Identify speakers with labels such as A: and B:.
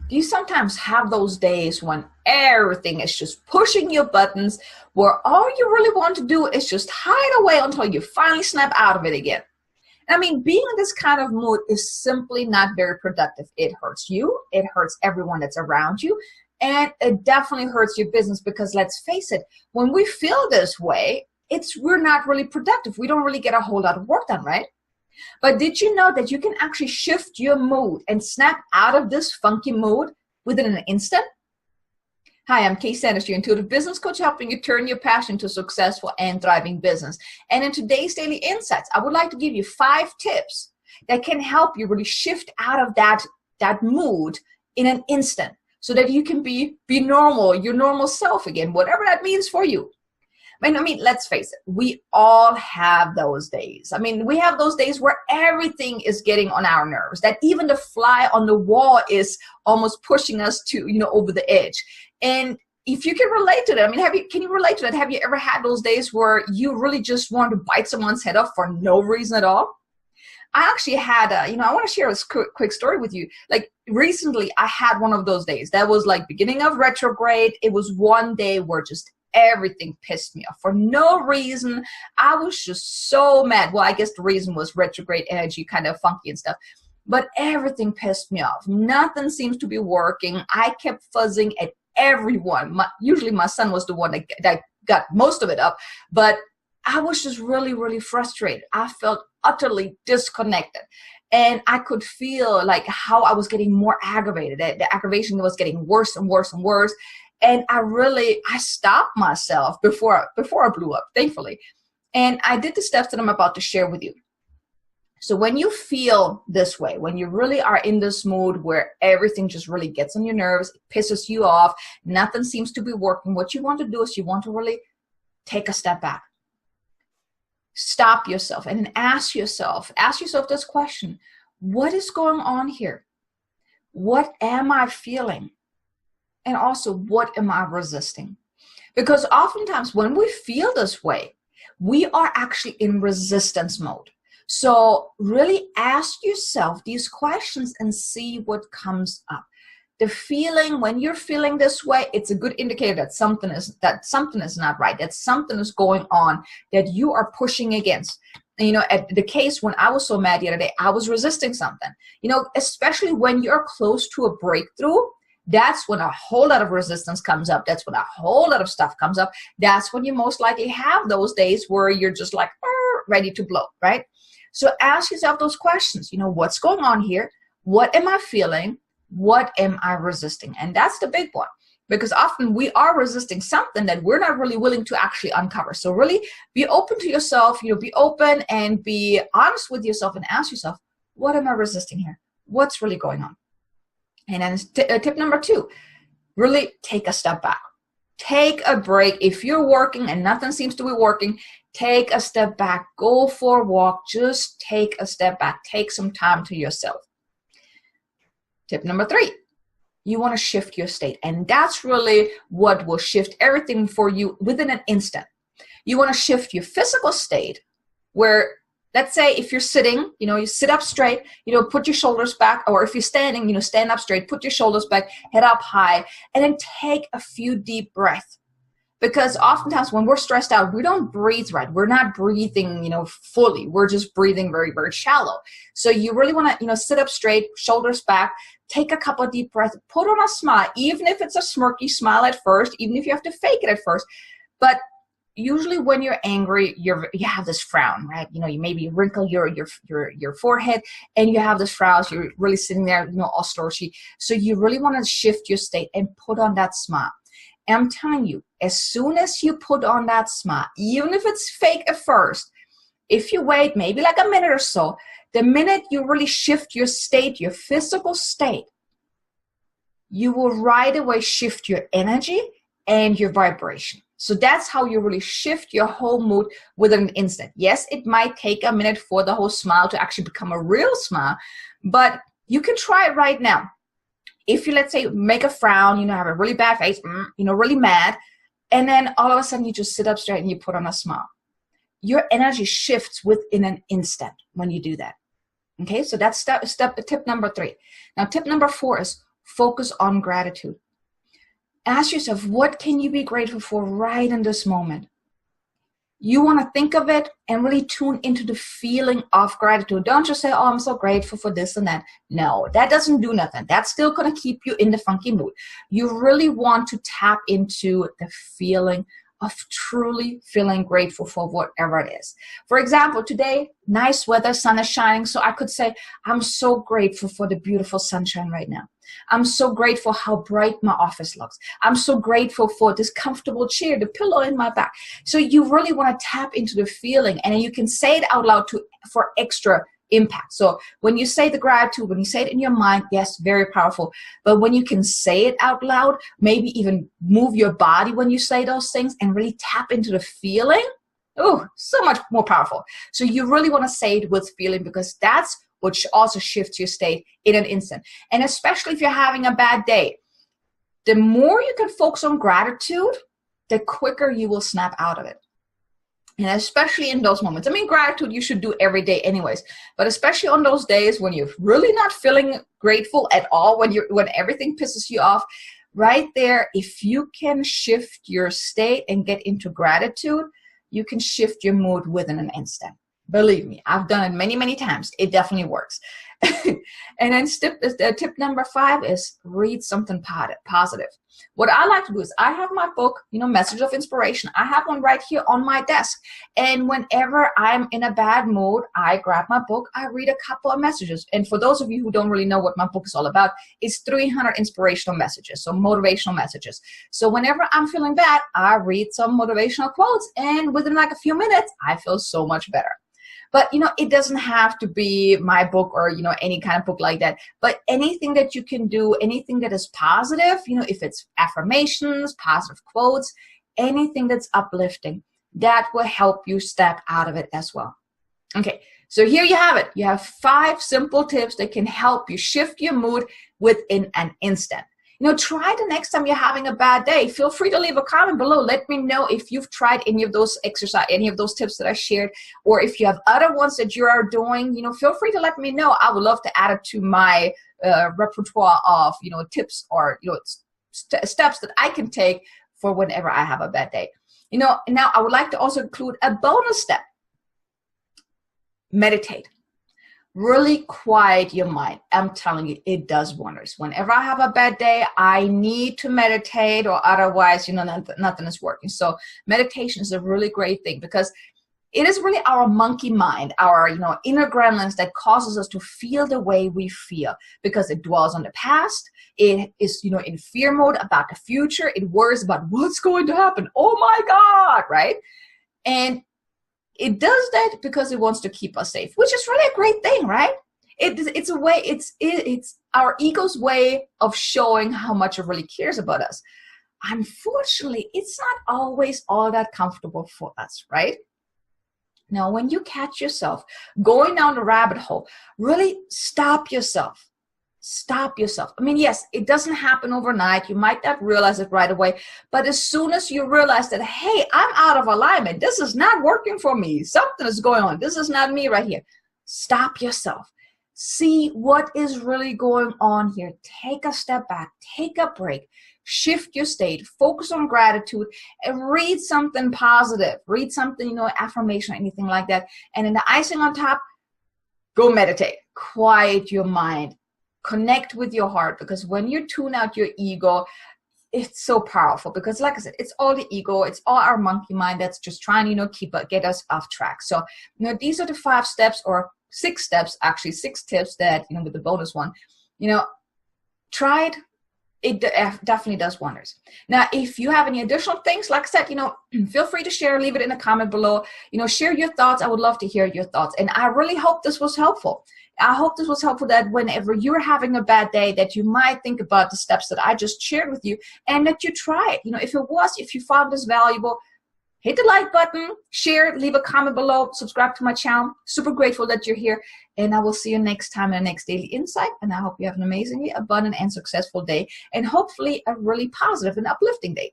A: Do you sometimes have those days when everything is just pushing your buttons, where all you really want to do is just hide away until you finally snap out of it again? I mean, being in this kind of mood is simply not very productive. It hurts you, it hurts everyone that's around you, and it definitely hurts your business because let's face it, when we feel this way, we're not really productive. We don't really get a whole lot of work done, right? But did you know that you can actually shift your mood and snap out of this funky mood within an instant? Hi, I'm Kay Sanders, your intuitive business coach, helping you turn your passion to a successful and thriving business. And in today's Daily Insights, I would like to give you 5 tips that can help you really shift out of that mood in an instant so that you can be normal, your normal self again, whatever that means for you. I mean, let's face it, we all have those days. I mean, we have those days where everything is getting on our nerves, that even the fly on the wall is almost pushing us to, over the edge. And if you can relate to that, I mean, can you relate to that? Have you ever had those days where you really just want to bite someone's head off for no reason at all? I actually had, I want to share a quick story with you. Like recently, I had one of those days. That was like beginning of retrograde. It was one day where just everything pissed me off for no reason. I was just so mad. Well, I guess the reason was retrograde energy, kind of funky and stuff. But everything pissed me off. Nothing seems to be working. I kept fuzzing at everyone. Usually my son was the one that got most of it up. But I was just really, really frustrated. I felt utterly disconnected. And I could feel like how I was getting more aggravated. The aggravation was getting worse and worse and worse. And I stopped myself before I blew up, thankfully. And I did the steps that I'm about to share with you. So when you feel this way, when you really are in this mood where everything just really gets on your nerves, it pisses you off, nothing seems to be working, what you want to do is you want to really take a step back. Stop yourself and then ask yourself this question: what is going on here? What am I feeling? And also, what am I resisting? Because oftentimes when we feel this way, we are actually in resistance mode. So really ask yourself these questions and see what comes up. The feeling, when you're feeling this way, it's a good indicator that something is not right, that something is going on that you are pushing against. At the case when I was so mad the other day, I was resisting something. Especially when you're close to a breakthrough, that's when a whole lot of resistance comes up. That's when a whole lot of stuff comes up. That's when you most likely have those days where you're just like ready to blow, right? So ask yourself those questions. What's going on here? What am I feeling? What am I resisting? And that's the big one, because often we are resisting something that we're not really willing to actually uncover. So really be open to yourself, be open and be honest with yourself and ask yourself, what am I resisting here? What's really going on? And then tip number 2, really take a step back. Take a break. If you're working and nothing seems to be working, take a step back. Go for a walk. Just take a step back. Take some time to yourself. Tip number 3, you want to shift your state. And that's really what will shift everything for you within an instant. You want to shift your physical state where, let's say if you're sitting, you sit up straight, put your shoulders back, or if you're standing, stand up straight, put your shoulders back, head up high, and then take a few deep breaths. Because oftentimes when we're stressed out, we don't breathe right. We're not breathing, fully. We're just breathing very, very shallow. So you really want to, sit up straight, shoulders back, take a couple of deep breaths, put on a smile, even if it's a smirky smile at first, even if you have to fake it at first. But usually when you're angry, you have this frown, right? You maybe wrinkle your forehead and you have this frown. So you're really sitting there, all slouchy. So you really want to shift your state and put on that smile. And I'm telling you, as soon as you put on that smile, even if it's fake at first, if you wait maybe like a minute or so, the minute you really shift your state, your physical state, you will right away shift your energy and your vibration. So that's how you really shift your whole mood within an instant. Yes, it might take a minute for the whole smile to actually become a real smile, but you can try it right now. If you, let's say, make a frown, have a really bad face, really mad, and then all of a sudden you just sit up straight and you put on a smile. Your energy shifts within an instant when you do that. Okay, so that's tip number 3. Now, tip number 4 is focus on gratitude. Ask yourself, what can you be grateful for right in this moment? You want to think of it and really tune into the feeling of gratitude. Don't just say, oh, I'm so grateful for this and that. No, that doesn't do nothing. That's still going to keep you in the funky mood. You really want to tap into the feeling of truly feeling grateful for whatever it is. For example, today, nice weather, sun is shining, so I could say, I'm so grateful for the beautiful sunshine right now. I'm so grateful how bright my office looks. I'm so grateful for this comfortable chair, the pillow in my back. So you really want to tap into the feeling, and you can say it out loud for extra impact. So when you say the gratitude, when you say it in your mind, yes, very powerful. But when you can say it out loud, maybe even move your body when you say those things and really tap into the feeling, oh, so much more powerful. So you really want to say it with feeling, because that's what also shifts your state in an instant. And especially if you're having a bad day, the more you can focus on gratitude, the quicker you will snap out of it. And especially in those moments. I mean, gratitude you should do every day anyways, but especially on those days when you're really not feeling grateful at all, when everything pisses you off, right there, if you can shift your state and get into gratitude, you can shift your mood within an instant. Believe me, I've done it many, many times. It definitely works. And then tip number 5 is read something positive. What I like to do is I have my book, Message of Inspiration. I have one right here on my desk. And whenever I'm in a bad mood, I grab my book, I read a couple of messages. And for those of you who don't really know what my book is all about, it's 300 inspirational messages, so motivational messages. So whenever I'm feeling bad, I read some motivational quotes, and within like a few minutes, I feel so much better. But, it doesn't have to be my book or, any kind of book like that. But anything that you can do, anything that is positive, if it's affirmations, positive quotes, anything that's uplifting, that will help you step out of it as well. Okay, so here you have it. You have 5 simple tips that can help you shift your mood within an instant. Try the next time you're having a bad day. Feel free to leave a comment below. Let me know if you've tried any of those any of those tips that I shared, or if you have other ones that you are doing, feel free to let me know. I would love to add it to my repertoire of, tips or, steps that I can take for whenever I have a bad day. Now I would like to also include a bonus step. Meditate. Really quiet your mind. I'm telling you, it does wonders. Whenever I have a bad day, I need to meditate, or otherwise, nothing is working. So meditation is a really great thing, because it is really our monkey mind, our, inner gremlins that causes us to feel the way we feel, because it dwells on the past. It is, in fear mode about the future. It worries about what's going to happen. Oh my God, right? And it does that because it wants to keep us safe, which is really a great thing, right? It's a way, it's our ego's way of showing how much it really cares about us. Unfortunately, it's not always all that comfortable for us, right? Now, when you catch yourself going down the rabbit hole, really stop yourself. Stop yourself. I mean, yes, it doesn't happen overnight. You might not realize it right away. But as soon as you realize that, hey, I'm out of alignment. This is not working for me. Something is going on. This is not me right here. Stop yourself. See what is really going on here. Take a step back. Take a break. Shift your state. Focus on gratitude. And read something positive. Read something, affirmation or anything like that. And then the icing on top, go meditate. Quiet your mind. Connect with your heart, because when you tune out your ego, it's so powerful, because like I said, it's all the ego, it's all our monkey mind that's just trying to get us off track. So these are the 5 steps, or 6 steps, actually 6 tips that with the bonus one, try it. It definitely does wonders. Now, if you have any additional things, like I said, feel free to share, leave it in a comment below, share your thoughts. I would love to hear your thoughts, and I really hope this was helpful. I hope this was helpful, that whenever you're having a bad day, that you might think about the steps that I just shared with you, and that you try it. If you found this valuable, hit the like button, share, leave a comment below, subscribe to my channel. Super grateful that you're here, and I will see you next time in the next Daily Insight, and I hope you have an amazingly abundant and successful day, and hopefully a really positive and uplifting day.